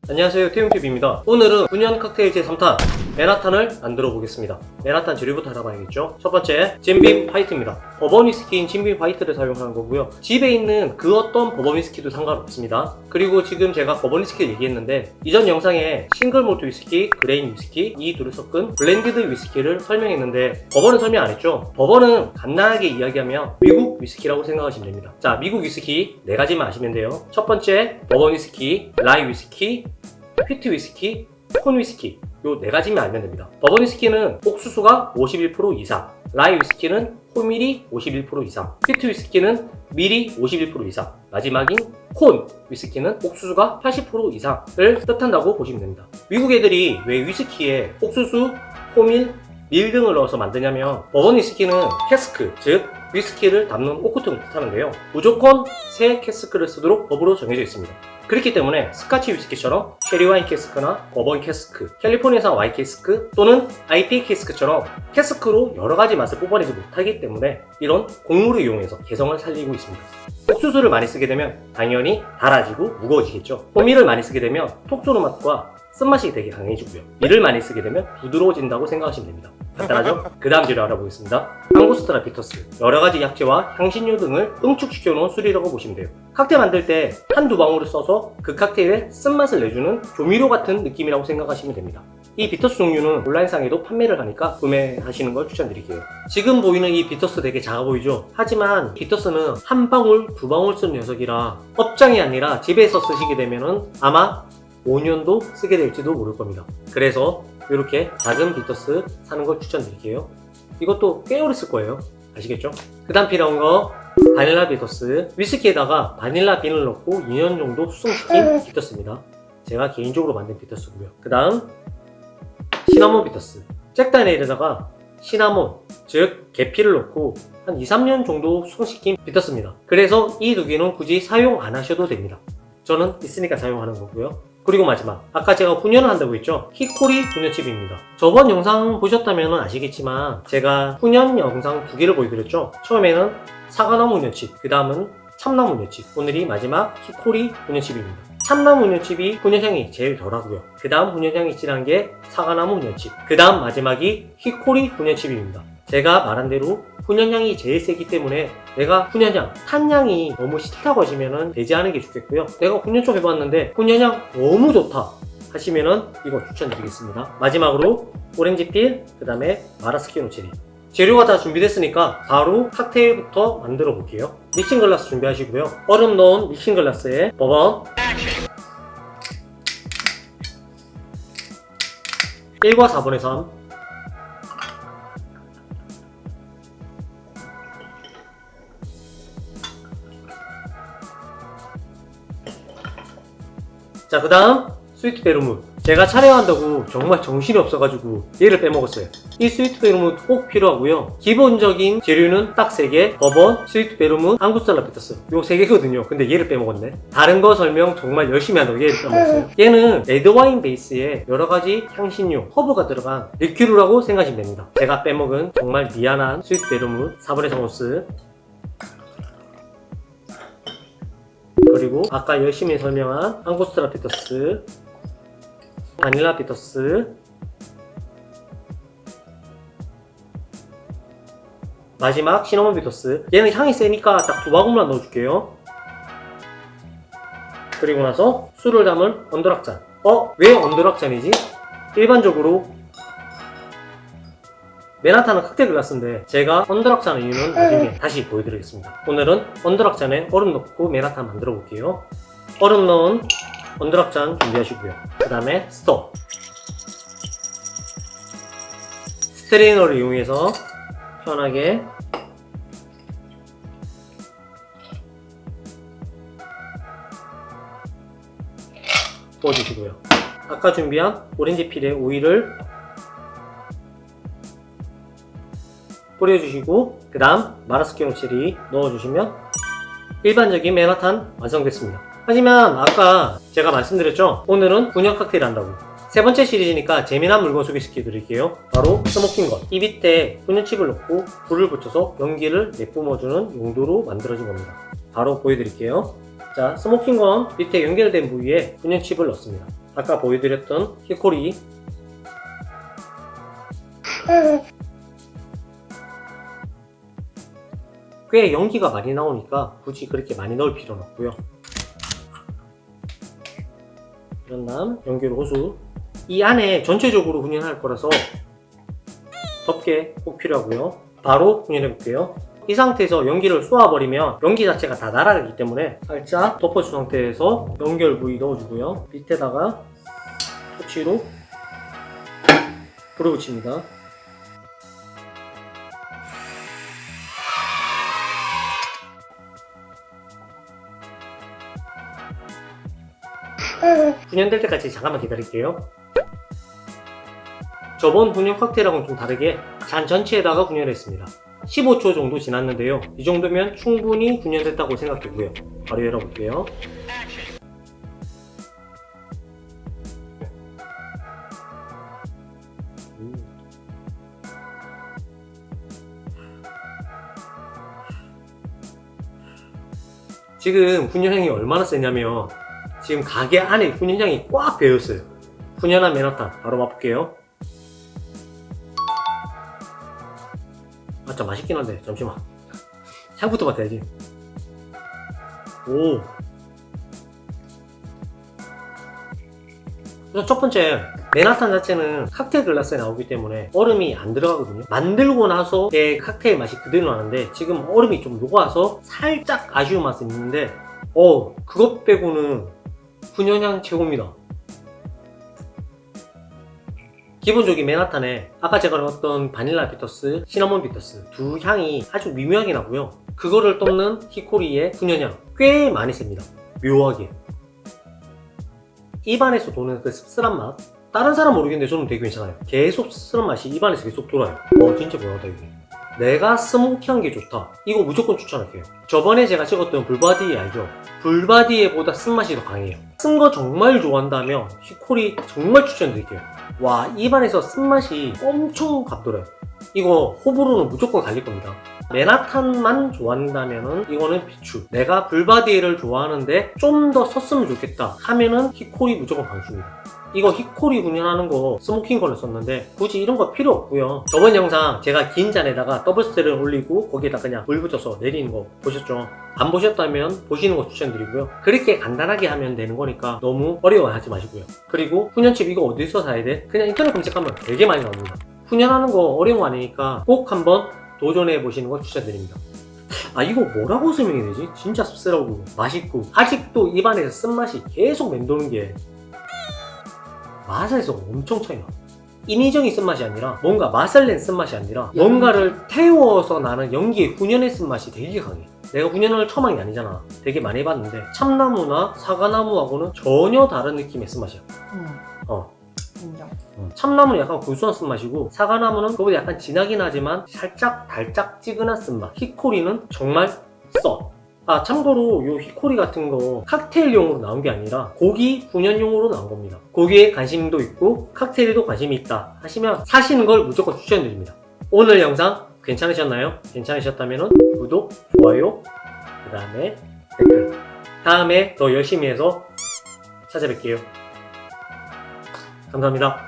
안녕하세요, 태용TV입니다. 오늘은 9년 칵테일 제3탄 맨하탄을 만들어 보겠습니다. 맨하탄 재료부터 알아봐야겠죠. 첫 번째, 진빔 화이트입니다. 버번 위스키인 진빔 화이트를 사용하는 거고요. 집에 있는 그 어떤 버번 위스키도 상관없습니다. 그리고 지금 제가 버번 위스키를 얘기했는데 이전 영상에 싱글 몰트 위스키, 그레인 위스키 이 둘을 섞은 블렌디드 위스키를 설명했는데 버번은 설명 안 했죠. 버번은 간단하게 이야기하면 미국 위스키라고 생각하시면 됩니다. 자, 미국 위스키 4가지만 아시면 돼요. 첫 번째, 버번 위스키, 라이 위스키, 휘트 위스키, 콘 위스키 요 4가지만 알면 됩니다. 버번 위스키는 옥수수가 51% 이상, 라이 위스키는 호밀이 51% 이상, 휘트 위스키는 밀이 51% 이상, 마지막인 콘 위스키는 옥수수가 80% 이상을 뜻한다고 보시면 됩니다. 미국 애들이 왜 위스키에 옥수수, 호밀, 밀 등을 넣어서 만드냐면 버번 위스키는 캐스크, 즉 위스키를 담는 오크통을 뜻하는데요. 무조건 새 캐스크를 쓰도록 법으로 정해져 있습니다. 그렇기 때문에 스카치 위스키처럼 쉐리 와인 캐스크나 버번 캐스크, 캘리포니아산 와인 캐스크 또는 IPA 캐스크처럼 캐스크로 여러가지 맛을 뽑아내지 못하기 때문에 이런 곡물을 이용해서 개성을 살리고 있습니다. 옥수수를 많이 쓰게 되면 당연히 달아지고 무거워지겠죠. 호밀을 많이 쓰게 되면 톡 쏘는 맛과 쓴맛이 되게 강해지고요. 밀을 많이 쓰게 되면 부드러워진다고 생각하시면 됩니다. 간단하죠? 그 다음 재료 알아보겠습니다. 앙고스트라 비터스, 여러가지 약재와 향신료 등을 응축시켜 놓은 술이라고 보시면 돼요. 칵테일 만들 때 한두 방울을 써서 그 칵테일에 쓴맛을 내주는 조미료 같은 느낌이라고 생각하시면 됩니다. 이 비터스 종류는 온라인상에도 판매를 하니까 구매하시는 걸 추천드릴게요. 지금 보이는 이 비터스 되게 작아 보이죠? 하지만 비터스는 한 방울, 두 방울 쓴 녀석이라 업장이 아니라 집에서 쓰시게 되면은 아마 5년도 쓰게 될지도 모를 겁니다. 그래서 이렇게 작은 비터스 사는 걸 추천드릴게요. 이것도 꽤 오래 쓸 거예요. 아시겠죠? 그 다음 필요한 거 바닐라 비터스, 위스키에다가 바닐라 빈을 넣고 2년 정도 숙성시킨 비터스입니다. 제가 개인적으로 만든 비터스고요. 그 다음 시나몬 비터스, 잭 다니엘에다가 시나몬, 즉 계피를 넣고 한 2-3년 정도 숙성시킨 비터스입니다. 그래서 이 두 개는 굳이 사용 안 하셔도 됩니다. 저는 있으니까 사용하는 거고요. 그리고 마지막, 아까 제가 훈연을 한다고 했죠? 히코리 훈연칩입니다. 저번 영상 보셨다면 아시겠지만 제가 훈연 영상 2개를 보여드렸죠? 처음에는 사과나무 훈연칩, 그 다음은 참나무 훈연칩, 오늘이 마지막 히코리 훈연칩입니다. 참나무 훈연칩이 훈연향이 제일 덜하고요. 그 다음 훈연향이 진한 게 사과나무 훈연칩, 그 다음 마지막이 히코리 훈연칩입니다. 제가 말한 대로 훈연향이 제일 세기 때문에 내가 훈연향, 탄향이 너무 싫다고 하시면은 배제하는 게 좋겠고요. 내가 훈연 좀 해봤는데 훈연향 너무 좋다 하시면은 이거 추천드리겠습니다. 마지막으로 오렌지필, 그 다음에 마라스키노 체리. 재료가 다 준비됐으니까 바로 칵테일부터 만들어 볼게요. 믹싱 글라스 준비하시고요. 얼음 넣은 믹싱 글라스에 버번 1과 4분의 3, 자, 그 다음 스위트 베르무. 제가 촬영한다고 정말 정신이 없어가지고 얘를 빼먹었어요. 이 스위트 베르무 꼭 필요하고요. 기본적인 재료는 딱 3개, 버번, 스위트 베르무, 앙구스타라 비터스 요 3개거든요. 근데 얘를 빼먹었네. 다른 거 설명 정말 열심히 한다고 얘를 빼먹었어요. 얘는 레드와인 베이스에 여러가지 향신료, 허브가 들어간 리큐르라고 생각하시면 됩니다. 제가 빼먹은 정말 미안한 스위트 베르무 4분의 3온스, 그리고 아까 열심히 설명한 앙고스트라 비터스, 바닐라 비터스, 마지막 시나몬 비터스. 얘는 향이 세니까 딱 2바구니만 넣어줄게요. 그리고 나서 술을 담은 언더락잔. 왜 언더락잔이지? 일반적으로 맨하탄은 칵테일 글라스인데 제가 언더락잔 이유는 나중에 다시 보여드리겠습니다. 오늘은 언더락잔에 얼음 넣고 맨하탄 만들어 볼게요. 얼음 넣은 언더락잔 준비하시고요. 그 다음에 스터, 스트레이너를 이용해서 편하게 부어주시고요. 아까 준비한 오렌지 필에 오일을 뿌려주시고 그 다음 마라스키노 체리 넣어주시면 일반적인 맨하탄 완성됐습니다. 하지만 아까 제가 말씀드렸죠? 오늘은 9년 칵테일 한다고. 3번째 시리즈니까 재미난 물건 소개시켜 드릴게요. 바로 스모킹건. 이 밑에 훈연칩을 넣고 불을 붙여서 연기를 내뿜어주는 용도로 만들어진 겁니다. 바로 보여드릴게요. 자, 스모킹건 밑에 연결된 부위에 훈연칩을 넣습니다. 아까 보여드렸던 히코리. 꽤 연기가 많이 나오니까 굳이 그렇게 많이 넣을 필요는 없고요. 이런 다음 연결 호수. 이 안에 전체적으로 훈연할 거라서 덮개 꼭 필요하고요. 바로 훈연해 볼게요. 이 상태에서 연기를 쏘아버리면 연기 자체가 다 날아가기 때문에 살짝 덮어준 상태에서 연결 부위 넣어주고요. 밑에다가 토치로 불을 붙입니다. 훈연될 때까지 잠깐만 기다릴게요. 저번 훈연 칵테일하고는 좀 다르게 잔 전체에다가 훈연했습니다. 15초 정도 지났는데요. 이 정도면 충분히 훈연됐다고 생각되고요. 바로 열어볼게요. 지금 훈연향이 얼마나 세냐면 지금 가게 안에 훈연향이 꽉 배어있어요. 훈연한 맨하탄 바로 맛볼게요. 아, 참 맛있긴 한데 잠시만. 향부터 맡아야지. 오. 그래서 첫 번째, 맨하탄 자체는 칵테일 글라스에 나오기 때문에 얼음이 안 들어가거든요. 만들고 나서 내 칵테일 맛이 그대로 나는데 지금 얼음이 좀 녹아서 살짝 아쉬운 맛은 있는데 그것 빼고는 훈연향 최고입니다. 기본적인 맨하탄에 아까 제가 넣었던 바닐라 비터스, 시나몬 비터스 두 향이 아주 미묘하게 나고요. 그거를 덮는 히코리의 훈연향 꽤 많이 셉니다. 묘하게. 입안에서 도는 그 씁쓸한 맛, 다른 사람 모르겠는데 저는 되게 괜찮아요. 계속 씁쓸한 맛이 입안에서 계속 돌아요. 진짜 묘하다 이게. 내가 스모키한 게 좋다. 이거 무조건 추천할게요. 저번에 제가 찍었던 불바디에 알죠? 불바디에보다 쓴맛이 더 강해요. 쓴 거 정말 좋아한다면 히코리 정말 추천드릴게요. 와, 입안에서 쓴맛이 엄청 감돌아요. 이거 호불호는 무조건 갈릴 겁니다. 맨하탄만 좋아한다면은 이거는 비추. 내가 불바디에를 좋아하는데 좀 더 썼으면 좋겠다 하면은 히코리 무조건 강추입니다. 이거 히코리 훈연하는 거 스모킹 컬러 썼는데 굳이 이런 거 필요 없고요. 저번 영상 제가 긴 잔에다가 더블 스테를 올리고 거기에다 그냥 물 붙여서 내리는 거 보셨죠? 안 보셨다면 보시는 거 추천드리고요. 그렇게 간단하게 하면 되는 거니까 너무 어려워하지 마시고요. 그리고 훈연칩 이거 어디서 사야 돼? 그냥 인터넷 검색하면 되게 많이 나옵니다. 훈연하는 거 어려운 거 아니니까 꼭 한번 도전해 보시는 거 추천드립니다. 이거 뭐라고 설명해야 되지? 진짜 씁쓸하고 맛있고 아직도 입안에서 쓴맛이 계속 맴도는 게 맛에서 엄청 차이나. 인위적인 쓴맛이 아니라 뭔가 맛을 낸 쓴맛이 아니라 뭔가를 태워서 나는 연기의 훈연의 쓴맛이 되게 강해. 내가 훈연을 처음 한 게 아니잖아. 되게 많이 해봤는데 참나무나 사과나무하고는 전혀 다른 느낌의 쓴맛이야. 인정. 참나무는 약간 고소한 쓴맛이고 사과나무는 그보다 약간 진하긴 하지만 살짝 달짝지근한 쓴맛. 히코리는 정말 써. 참고로 요 히코리 같은 거 칵테일용으로 나온 게 아니라 고기 훈연용으로 나온 겁니다. 고기에 관심도 있고 칵테일에도 관심이 있다 하시면 사시는 걸 무조건 추천드립니다. 오늘 영상 괜찮으셨나요? 괜찮으셨다면 구독, 좋아요, 그 다음에 댓글. 다음에 더 열심히 해서 찾아뵐게요. 감사합니다.